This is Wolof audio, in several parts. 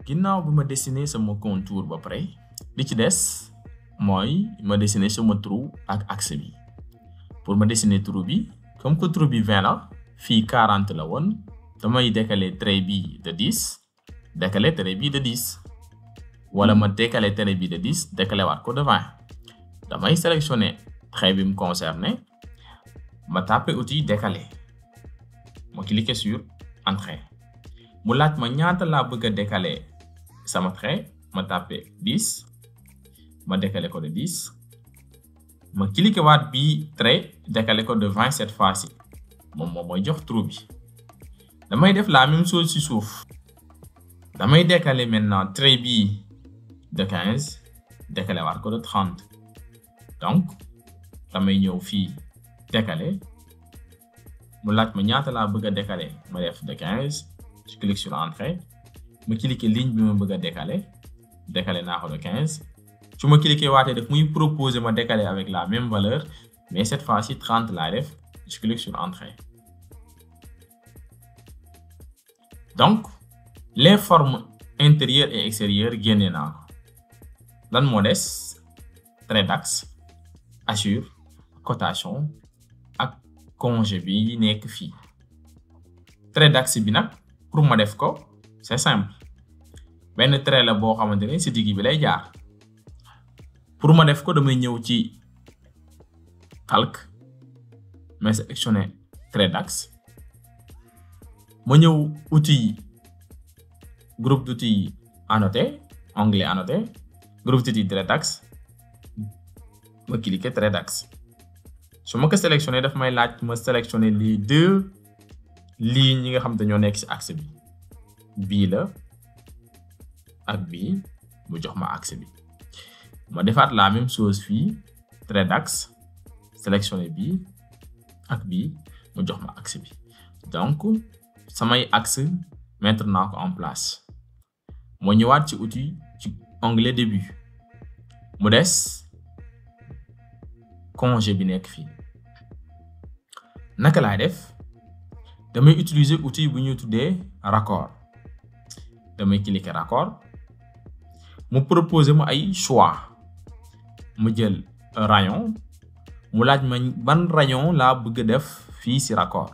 ginnaaw bi ma dessiner sama contour ba pare li ci des mooy ma dessiner sama trou ak axe bi pour ma dessiner trou bi comme que trou bi 20 la fii 40 la woon damay décaler trait bi de 10 décaler trait bi de 10 wala ma décaler trait bi de 10 décaler waat ko de 20 damay sélectionner trait bi mu concerné ma taper outil décaler ma cliquer sur entrée mu laaj ma ñaata laa bëgg a décaler sama trait ma taper 10 ma décaler ko de 10 ma cliquer waat bi trait décaler ko de 20 cette fois-ci moom mooy jox trou bi damay def la même chose ci suuf damay décaler maintenant trait bi de 15 décaler waat ko de 30 donc damay ñëw fii décaler mu laaj ma ñaata laa bëgg a décaler ma def de 15 je clique sur entrée ma cliquer ligne bi ma bëgg a décaler naa ko de 15 su ma cliquer waatee def muy proposer ma décaler avec la même valeur mais cette fois-ci 30 laa def je clique sur entrée donc les formes intérieures et extérieures génne naa ko lan moo des trait d'axe hachure cotation ak congé bi nekk fii trait d'axe bi nag pour ma def ko c'est simple benn trait la boo xamante ne ci digg bi lay jaar pour ma def ko damay ñëw ci calque mais sélectionner trait d'axe ma ñëw outil groupe d'outils annoté onglet annoté groupe d'outils trait d'axe ma cliquer trait d'axe su ma ko sélectionné daf may laaj ma sélectionner les deux lignes yi nga xam te ñoo nekk ci axe bi bii la ak bii mu jox ma axe bi ma defaat la même chose fii trait d'axe sélectionner bii ak bii mu jox ma axe bi donc samay axe mettre naa ko en place moo ñëwaat ci outil ci onglet début mu des congé bi nekk fii naka laay def damay utiliser outil bu ñuy tuddee raccord damay cliquer raccord mu proposer ma ay choix mu jël rayon mu laaj ma ban rayon laa bëgg a def fii ci raccord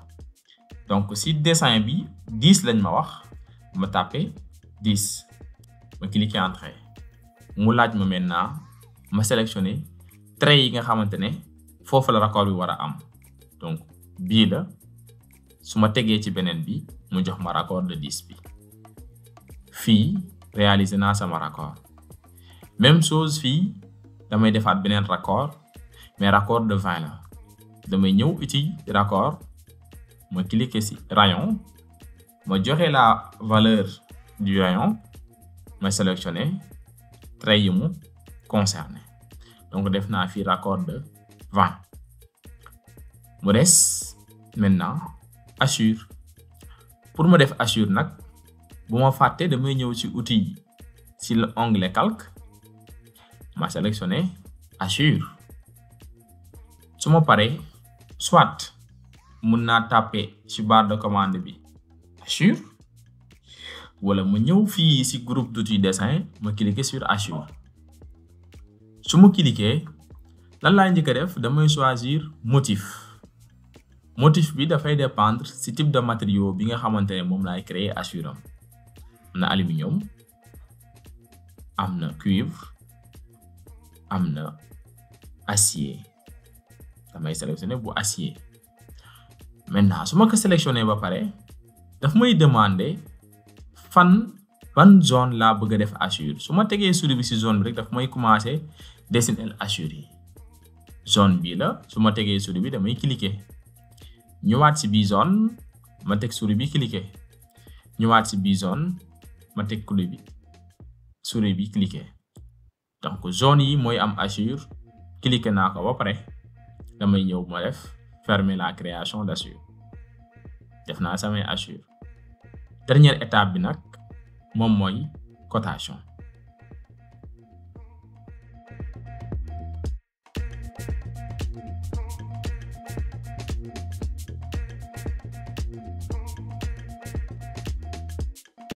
donc ci dessin bi 10 lañ ma wax ma taper 10 ma cliquer entrée mu laaj ma maintenant ma sélectionner trait yi nga xamante ne foofu la raccord bi war a am donc bii la su ma tegee ci beneen bi mu jox ma raccord de 10 bi fii réaliser naa sama raccord même chose fii damay defaat beneen raccord mais raccord de 20 la damay ñëw outil raccord ma cliquer ci rayon ma joxe la valeur du rayon ma sélectionner trait yi mu concerné donc def naa fii raccord de 20 mu des maintenant hachure pour ma def hachure nag bu ma fàtte damay ñëw ci outil ci l'onglet calque ma sélectionner hachure su ma paree soit mun naa taper ci barre de commande bi hachure wala ma ñëw fii ci groupe d'outils dessin ma cliquer sur hachure su ma cliquer lan laay njëkk a def damay choisir motif bi dafay dépendre ci type de matériau bi nga xamante ne moom laay créer hachure am na aluminium am na cuivre am na acier damay sélectionner bu acier maintenant su ma ko sélectionner ba pare daf may demander ban zone laa bëgg a def hachure su ma tegee souris bi ci zone bi rek daf may commencer dessiner hachure yi zone bii la su ma tegee souris bi damay cliquer ñëwaat ci bii zone ma teg souris bi cliquer ñëwaat ci bii zone ma teg souris bi cliquer donc zone yi mooy am hachure cliquer naa ko ba pare damay ñëw ma def fermer la création d'hachure def naa samay hachure dernière étape bi nag moom mooy cotation